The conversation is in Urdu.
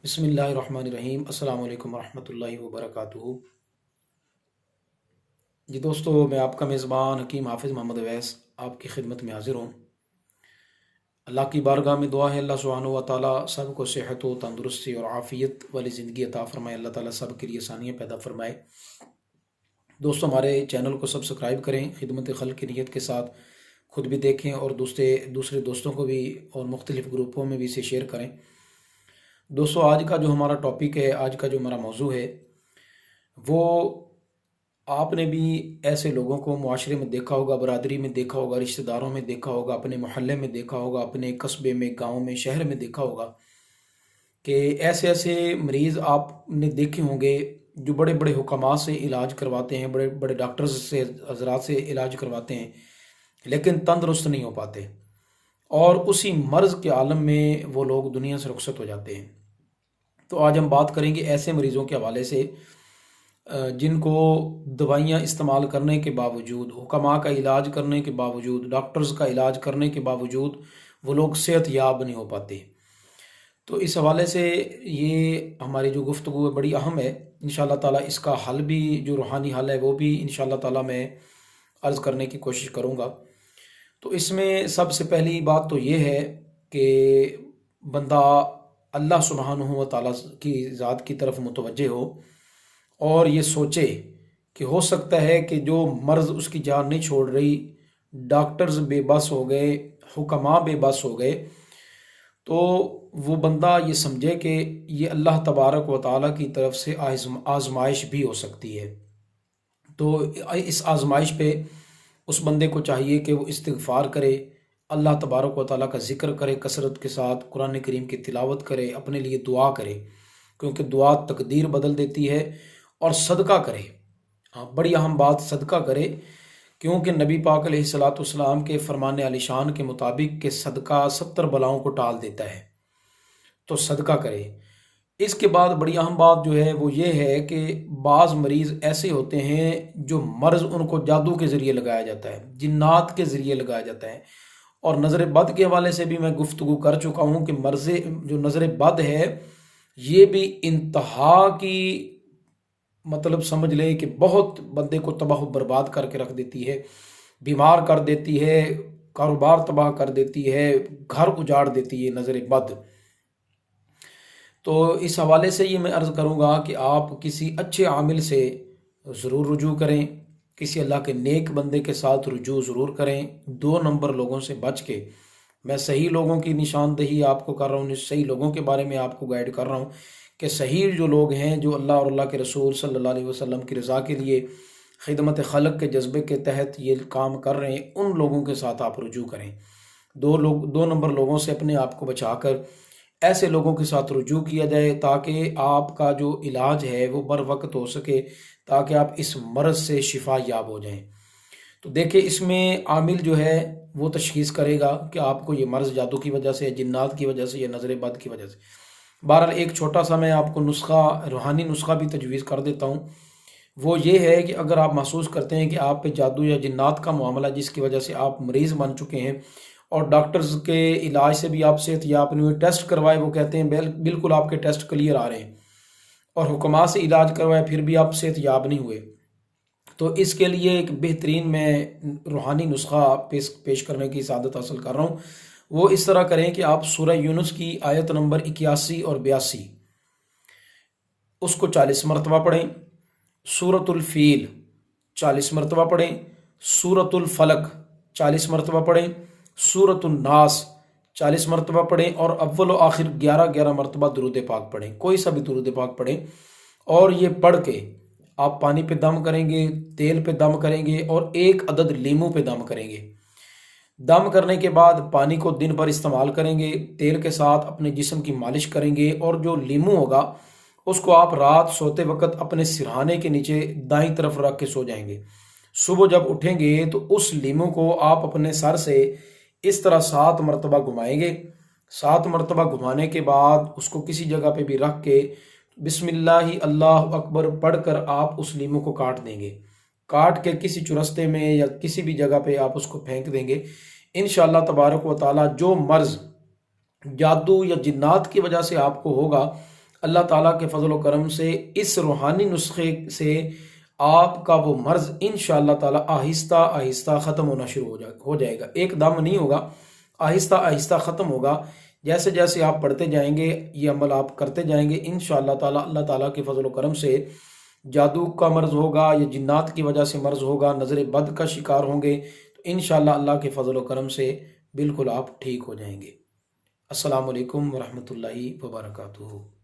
بسم اللہ الرحمن الرحیم۔ السلام علیکم ورحمۃ اللہ وبرکاتہ۔ جی دوستو، میں آپ کا میزبان حکیم حافظ محمد اویس آپ کی خدمت میں حاضر ہوں۔ اللہ کی بارگاہ میں دعا ہے اللہ سبحانہ و تعالیٰ سب کو صحت و تندرستی اور عافیت والی زندگی عطا فرمائے۔ اللہ تعالیٰ سب کے لیے آسانیاں پیدا فرمائے۔ دوستو، ہمارے چینل کو سبسکرائب کریں، خدمت خلق کی نیت کے ساتھ خود بھی دیکھیں اور دوسرے دوستوں کو بھی اور مختلف گروپوں میں بھی اسے شیئر کریں۔ دوستو، آج کا جو ہمارا ٹاپک ہے، آج کا جو ہمارا موضوع ہے، وہ آپ نے بھی ایسے لوگوں کو معاشرے میں دیکھا ہوگا، برادری میں دیکھا ہوگا، رشتہ داروں میں دیکھا ہوگا، اپنے محلے میں دیکھا ہوگا، اپنے قصبے میں، گاؤں میں، شہر میں دیکھا ہوگا کہ ایسے ایسے مریض آپ نے دیکھے ہوں گے جو بڑے بڑے حکماء سے علاج کرواتے ہیں، بڑے بڑے ڈاکٹرز سے، حضرات سے علاج کرواتے ہیں، لیکن تندرست نہیں ہو پاتے، اور اسی مرض کے عالم میں وہ لوگ دنیا سے رخصت ہو جاتے ہیں۔ تو آج ہم بات کریں گے ایسے مریضوں کے حوالے سے جن کو دوائیاں استعمال کرنے کے باوجود، حکماء کا علاج کرنے کے باوجود، ڈاکٹرز کا علاج کرنے کے باوجود وہ لوگ صحت یاب نہیں ہو پاتے۔ تو اس حوالے سے یہ ہماری جو گفتگو ہے بڑی اہم ہے۔ انشاءاللہ تعالیٰ اس کا حل بھی، جو روحانی حل ہے، وہ بھی انشاءاللہ تعالیٰ میں عرض کرنے کی کوشش کروں گا۔ تو اس میں سب سے پہلی بات تو یہ ہے کہ بندہ اللہ سبحانہ و تعالیٰ کی ذات کی طرف متوجہ ہو اور یہ سوچے کہ ہو سکتا ہے کہ جو مرض اس کی جان نہیں چھوڑ رہی، ڈاکٹرز بے بس ہو گئے، حکماء بے بس ہو گئے، تو وہ بندہ یہ سمجھے کہ یہ اللہ تبارک و تعالیٰ کی طرف سے آزمائش بھی ہو سکتی ہے۔ تو اس آزمائش پہ اس بندے کو چاہیے کہ وہ استغفار کرے، اللہ تبارک و تعالیٰ کا ذکر کرے، کثرت کے ساتھ قرآن کریم کی تلاوت کرے، اپنے لیے دعا کرے، کیونکہ دعا تقدیر بدل دیتی ہے، اور صدقہ کرے۔ ہاں، بڑی اہم بات، صدقہ کرے، کیونکہ نبی پاک علیہ الصلاۃ والسلام کے فرمان علی شان کے مطابق کہ صدقہ 70 بلاؤں کو ٹال دیتا ہے، تو صدقہ کرے۔ اس کے بعد بڑی اہم بات جو ہے وہ یہ ہے کہ بعض مریض ایسے ہوتے ہیں جو مرض ان کو جادو کے ذریعے لگایا جاتا ہے، جنات کے ذریعے لگایا جاتا ہے، اور نظر بد کے حوالے سے بھی میں گفتگو کر چکا ہوں کہ مرض جو نظر بد ہے یہ بھی انتہا کی، مطلب سمجھ لیں کہ بہت بندے کو تباہ و برباد کر کے رکھ دیتی ہے، بیمار کر دیتی ہے، کاروبار تباہ کر دیتی ہے، گھر اجاڑ دیتی ہے نظر بد۔ تو اس حوالے سے یہ میں عرض کروں گا کہ آپ کسی اچھے عامل سے ضرور رجوع کریں، کسی اللہ کے نیک بندے کے ساتھ رجوع ضرور کریں، 2 نمبر لوگوں سے بچ کے۔ میں صحیح لوگوں کی نشاندہی آپ کو کر رہا ہوں، صحیح لوگوں کے بارے میں آپ کو گائیڈ کر رہا ہوں کہ صحیح جو لوگ ہیں، جو اللہ اور اللہ کے رسول صلی اللہ علیہ وسلم کی رضا کے لیے خدمت خلق کے جذبے کے تحت یہ کام کر رہے ہیں، ان لوگوں کے ساتھ آپ رجوع کریں۔ 2 نمبر لوگوں سے اپنے آپ کو بچا کر ایسے لوگوں کے ساتھ رجوع کیا جائے تاکہ آپ کا جو علاج ہے وہ بر وقت ہو سکے، تاکہ آپ اس مرض سے شفا یاب ہو جائیں۔ تو دیکھیں، اس میں عامل جو ہے وہ تشخیص کرے گا کہ آپ کو یہ مرض جادو کی وجہ سے، یا جنات کی وجہ سے، یا نظر بد کی وجہ سے۔ بہرحال ایک چھوٹا سا میں آپ کو نسخہ، روحانی نسخہ بھی تجویز کر دیتا ہوں۔ وہ یہ ہے کہ اگر آپ محسوس کرتے ہیں کہ آپ پہ جادو یا جنات کا معاملہ جس کی وجہ سے آپ مریض بن چکے ہیں، اور ڈاکٹرز کے علاج سے بھی آپ صحت یاب نہیں ہوئے، ٹیسٹ کروائے، وہ کہتے ہیں بالکل آپ کے ٹیسٹ کلیئر آ رہے ہیں، اور حکماء سے علاج کروائے پھر بھی آپ صحت یاب نہیں ہوئے، تو اس کے لیے ایک بہترین میں روحانی نسخہ پیش کرنے کی سعادت حاصل کر رہا ہوں۔ وہ اس طرح کریں کہ آپ سورہ یونس کی آیت نمبر 81 اور 82 اس کو 40 مرتبہ پڑھیں، سورۃ الفیل 40 مرتبہ پڑھیں، سورۃ الفلق 40 مرتبہ پڑھیں، سورۃ الناس 40 مرتبہ پڑھیں، اور اول و آخر 11 مرتبہ درود پاک پڑھیں، کوئی سا بھی درود پاک پڑھیں، اور یہ پڑھ کے آپ پانی پہ دم کریں گے، تیل پہ دم کریں گے، اور 1 عدد لیموں پہ دم کریں گے۔ دم کرنے کے بعد پانی کو دن بھر استعمال کریں گے، تیل کے ساتھ اپنے جسم کی مالش کریں گے، اور جو لیموں ہوگا اس کو آپ رات سوتے وقت اپنے سرہانے کے نیچے دائیں طرف رکھ کے سو جائیں گے۔ صبح جب اٹھیں گے تو اس لیموں کو آپ اپنے سر سے اس طرح 7 مرتبہ گھمائیں گے۔ 7 مرتبہ گھمانے کے بعد اس کو کسی جگہ پہ بھی رکھ کے بسم اللہ اللہ اکبر پڑھ کر آپ اس لیموں کو کاٹ دیں گے، کاٹ کے کسی چرستے میں یا کسی بھی جگہ پہ آپ اس کو پھینک دیں گے۔ انشاءاللہ تبارک و تعالی جو مرض جادو یا جنات کی وجہ سے آپ کو ہوگا، اللہ تعالیٰ کے فضل و کرم سے اس روحانی نسخے سے آپ کا وہ مرض انشاءاللہ تعالیٰ آہستہ آہستہ ختم ہونا شروع ہو جائے گا، ایک دم نہیں ہوگا، آہستہ آہستہ ختم ہوگا۔ جیسے جیسے آپ پڑھتے جائیں گے، یہ عمل آپ کرتے جائیں گے، انشاءاللہ تعالیٰ اللہ تعالیٰ کے فضل و کرم سے جادو کا مرض ہوگا یا جنات کی وجہ سے مرض ہوگا، نظر بد کا شکار ہوں گے، تو انشاءاللہ اللہ کے فضل و کرم سے بالکل آپ ٹھیک ہو جائیں گے۔ السلام علیکم ورحمۃ اللہ وبرکاتہ۔